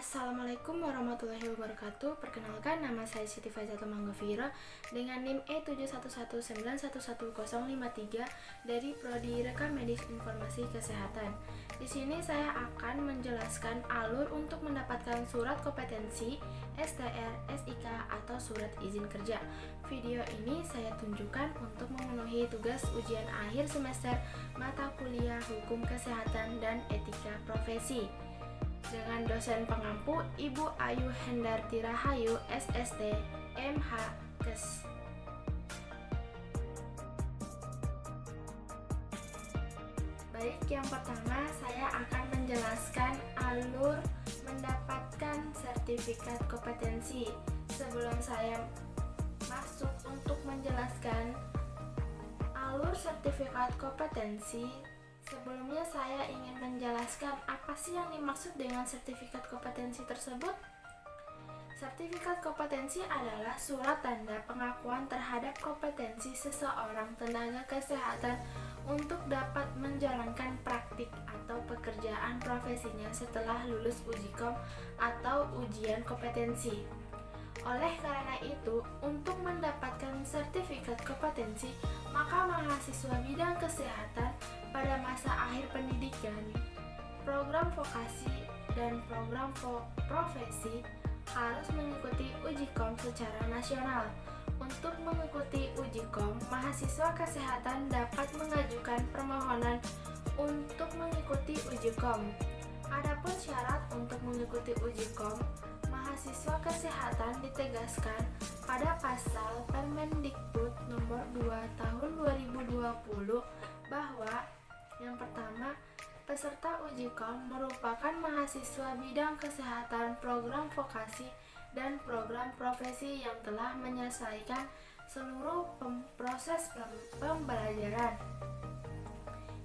Assalamualaikum warahmatullahi wabarakatuh. Perkenalkan, nama saya Siti Faizatul Manggafira dengan NIM E711911053 dari Prodi Rekam Medis Informasi Kesehatan. Di sini saya akan menjelaskan alur untuk mendapatkan surat kompetensi STR, SIK atau surat izin kerja. Video ini saya tunjukkan untuk memenuhi tugas ujian akhir semester mata kuliah Hukum Kesehatan dan Etika Profesi dengan dosen pengampu Ibu Ayu Hendarti Rahayu, SSD, MH, Kes. Baik, yang pertama saya akan menjelaskan alur mendapatkan sertifikat kompetensi. Sebelum saya masuk untuk menjelaskan alur sertifikat kompetensi, sebelumnya saya ingin menjelaskan apa sih yang dimaksud dengan sertifikat kompetensi tersebut. Sertifikat kompetensi adalah surat tanda pengakuan terhadap kompetensi seseorang tenaga kesehatan untuk dapat menjalankan praktik atau pekerjaan profesinya setelah lulus uji kom atau ujian kompetensi. Oleh karena itu, untuk mendapatkan sertifikat kompetensi, maka mahasiswa bidang kesehatan pada masa akhir pendidikan, program vokasi, dan program profesi harus mengikuti uji kom secara nasional. Untuk mengikuti uji kom, mahasiswa kesehatan dapat mengajukan permohonan untuk mengikuti uji kom. Adapun syarat untuk mengikuti uji kom, mahasiswa kesehatan ditegaskan pada pasal Permendikbud nomor 2 tahun 2020 bahwa yang pertama, peserta uji kom merupakan mahasiswa bidang kesehatan program vokasi dan program profesi yang telah menyelesaikan seluruh proses pembelajaran.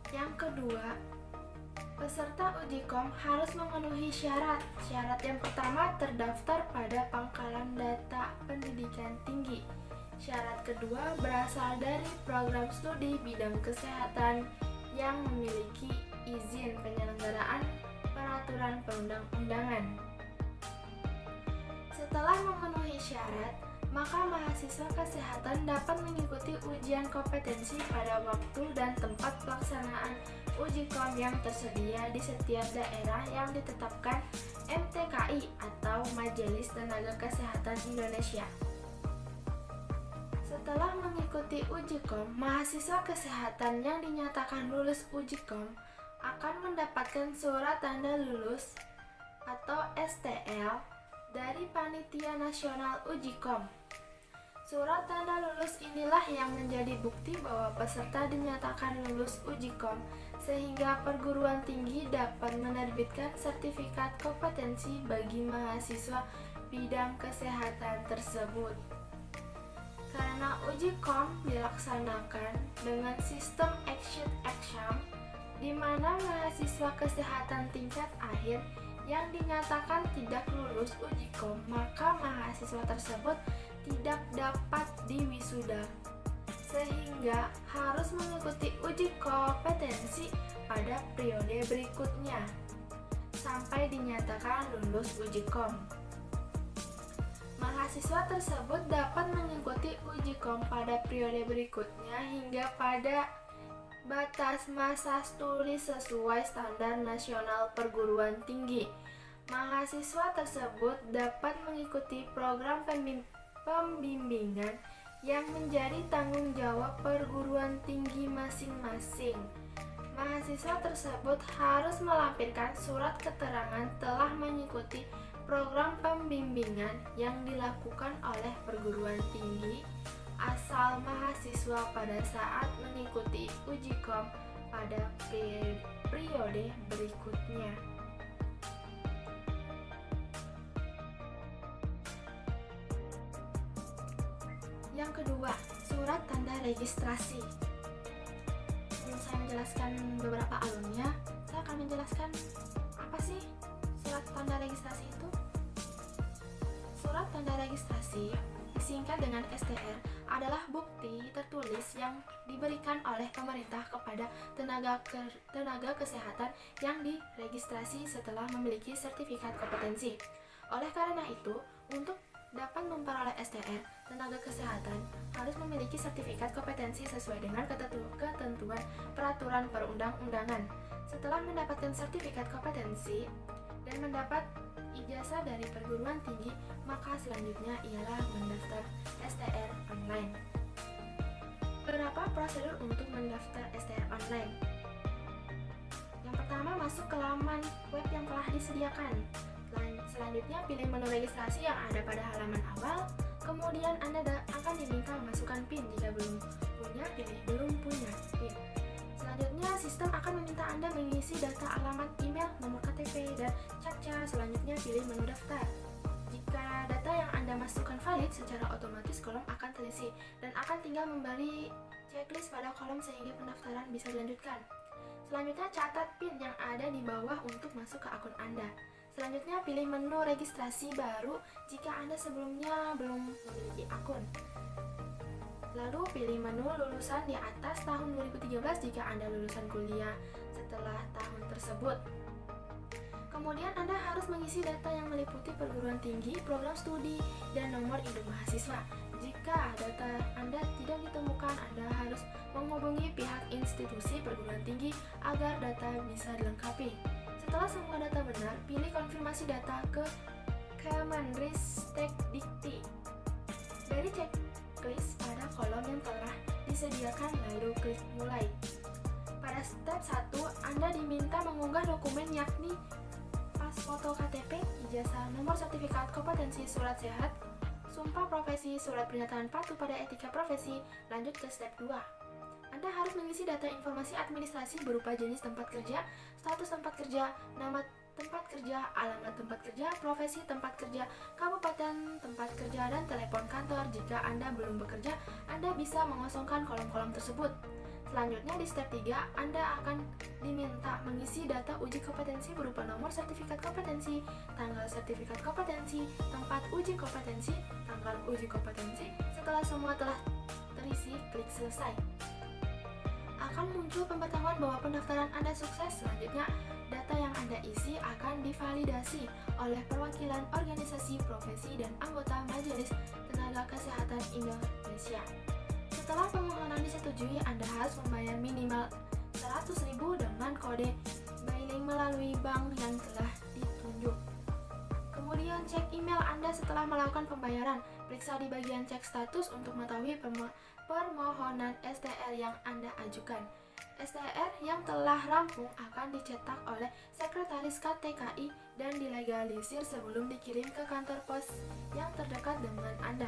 Yang kedua, peserta uji kom harus memenuhi syarat. Syarat yang pertama, terdaftar pada Pangkalan Data Pendidikan Tinggi. Syarat kedua, berasal dari program studi bidang kesehatan yang memiliki izin penyelenggaraan peraturan perundang-undangan. Setelah memenuhi syarat, maka mahasiswa kesehatan dapat mengikuti ujian kompetensi pada waktu dan tempat pelaksanaan uji kom yang tersedia di setiap daerah yang ditetapkan MTKI atau Majelis Tenaga Kesehatan Indonesia. Setelah mengikuti uji kom, mahasiswa kesehatan yang dinyatakan lulus uji kom akan mendapatkan surat tanda lulus atau STL dari Panitia Nasional Uji Kom. Surat tanda lulus inilah yang menjadi bukti bahwa peserta dinyatakan lulus uji kom, sehingga perguruan tinggi dapat menerbitkan sertifikat kompetensi bagi mahasiswa bidang kesehatan tersebut. Karena uji kom dilaksanakan dengan sistem exit exam, di mana mahasiswa kesehatan tingkat akhir yang dinyatakan tidak lulus uji kom, maka mahasiswa tersebut tidak dapat diwisuda, sehingga harus mengikuti uji kompetensi pada periode berikutnya sampai dinyatakan lulus uji kom. Mahasiswa tersebut dapat mengikuti uji kom pada periode berikutnya hingga pada batas masa studi sesuai standar nasional perguruan tinggi. Mahasiswa tersebut dapat mengikuti program pembimbingan yang menjadi tanggung jawab perguruan tinggi masing-masing. Mahasiswa tersebut harus melampirkan surat keterangan telah mengikuti program pembimbingan yang dilakukan oleh perguruan tinggi asal mahasiswa pada saat mengikuti uji kom pada periode berikutnya. Yang kedua, surat tanda registrasi. Sebelum saya menjelaskan beberapa alurnya, saya akan menjelaskan apa sih surat tanda registrasi itu. Surat tanda registrasi disingkat dengan STR, adalah bukti tertulis yang diberikan oleh pemerintah kepada tenaga kesehatan yang diregistrasi setelah memiliki sertifikat kompetensi. Oleh karena itu, untuk dapat memperoleh STR, tenaga kesehatan harus memiliki sertifikat kompetensi sesuai dengan ketentuan peraturan perundang-undangan. Setelah mendapatkan sertifikat kompetensi dan mendapat ijazah dari perguruan tinggi, maka selanjutnya ialah mendaftar STR online. Berapa prosedur untuk mendaftar STR online? Yang pertama, masuk ke laman web yang telah disediakan. Selanjutnya, pilih menu registrasi yang ada pada halaman awal. Kemudian Anda akan diminta memasukkan PIN. Jika belum punya, pilih belum punya PIN. Selanjutnya, sistem akan meminta Anda mengisi data alamat email, nomor KTP, dan CAPTCHA. Selanjutnya, pilih menu daftar. Jika data yang Anda masukkan valid, secara otomatis kolom akan terisi dan akan tinggal memberi checklist pada kolom sehingga pendaftaran bisa dilanjutkan. Selanjutnya, catat PIN yang ada di bawah untuk masuk ke akun Anda. Selanjutnya, pilih menu registrasi baru jika Anda sebelumnya belum memiliki akun. Lalu, pilih menu lulusan di atas tahun 2013 jika Anda lulusan kuliah setelah tahun tersebut. Kemudian, Anda harus mengisi data yang meliputi perguruan tinggi, program studi, dan nomor induk mahasiswa. Jika data Anda tidak ditemukan, Anda harus menghubungi pihak institusi perguruan tinggi agar data bisa dilengkapi. Setelah semua data benar, pilih konfirmasi data ke Kemenristekdikti. Dari checklist pada kolom yang telah disediakan, lalu klik mulai. Pada step 1, Anda diminta mengunggah dokumen yakni pas foto KTP, ijazah, nomor sertifikat kompetensi, surat sehat, sumpah profesi, surat pernyataan patuh pada etika profesi. Lanjut ke step 2. Anda harus mengisi data informasi administrasi berupa jenis tempat kerja, status tempat kerja, nama tempat kerja, alamat tempat kerja, profesi tempat kerja, kabupaten tempat kerja, dan telepon kantor. Jika Anda belum bekerja, Anda bisa mengosongkan kolom-kolom tersebut. Selanjutnya di step 3, Anda akan diminta mengisi data uji kompetensi berupa nomor sertifikat kompetensi, tanggal sertifikat kompetensi, tempat uji kompetensi, tanggal uji kompetensi. Setelah semua telah terisi, klik selesai. Akan muncul pemberitahuan bahwa pendaftaran Anda sukses. Selanjutnya, data yang Anda isi akan divalidasi oleh perwakilan organisasi profesi dan anggota Majelis Tenaga Kesehatan Indonesia. Setelah permohonan disetujui, Anda harus membayar minimal 100.000 dengan kode mailing melalui bank yang telah ditunjuk. Kemudian cek email Anda setelah melakukan pembayaran. Periksa di bagian cek status untuk mengetahui permohonan STR yang Anda ajukan. STR yang telah rampung akan dicetak oleh Sekretaris KTKI dan dilegalisir sebelum dikirim ke kantor pos yang terdekat dengan Anda.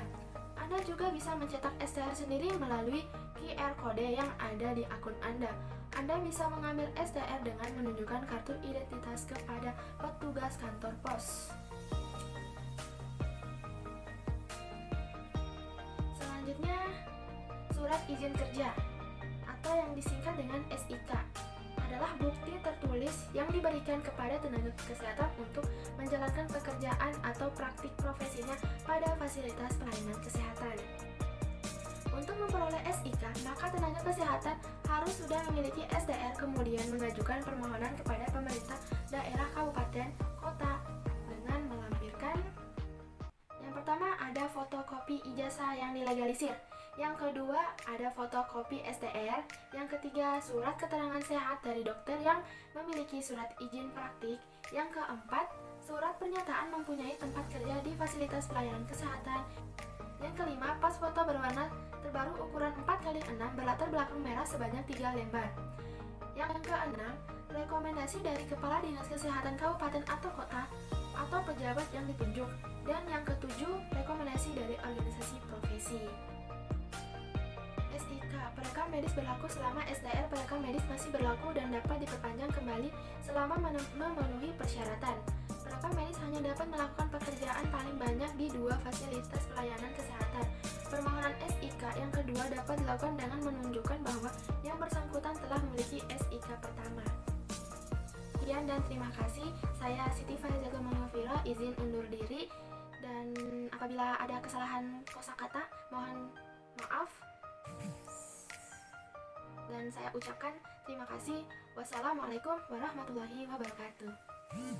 Anda juga bisa mencetak STR sendiri melalui QR kode yang ada di akun Anda. Anda bisa mengambil STR dengan menunjukkan kartu identitas kepada petugas kantor pos. Selanjutnya, surat izin kerja atau yang disingkat dengan SIK adalah bukti tertulis yang diberikan kepada tenaga kesehatan untuk menjalankan pekerjaan atau praktik profesinya pada fasilitas pelayanan kesehatan. Untuk memperoleh SIK, maka tenaga kesehatan harus sudah memiliki STR kemudian mengajukan permohonan kepada pemerintah daerah, kabupaten, kota dengan melampirkan yang pertama ada fotokopi ijazah yang dilegalisir. Yang kedua, ada fotokopi STR. Yang ketiga, surat keterangan sehat dari dokter yang memiliki surat izin praktik. Yang keempat, surat pernyataan mempunyai tempat kerja di fasilitas pelayanan kesehatan. Yang kelima, pas foto berwarna terbaru ukuran 4x6 berlatar belakang merah sebanyak 3 lembar. Yang keenam, rekomendasi dari Kepala Dinas Kesehatan Kabupaten atau Kota atau pejabat yang ditunjuk. Dan yang ketujuh, rekomendasi dari organisasi profesi. SIK, perekam medis berlaku selama STR perekam medis masih berlaku dan dapat diperpanjang kembali selama memenuhi persyaratan. Perekam medis hanya dapat melakukan pekerjaan paling banyak di 2 fasilitas pelayanan kesehatan. Permohonan SIK yang kedua dapat dilakukan dengan menunjukkan bahwa yang bersangkutan telah memiliki SIK pertama. Sekian dan terima kasih. Saya Siti Faizatul Manafira, izin undur diri. Dan apabila ada kesalahan kosakata, mohon maaf. Dan saya ucapkan terima kasih. Wassalamualaikum warahmatullahi wabarakatuh.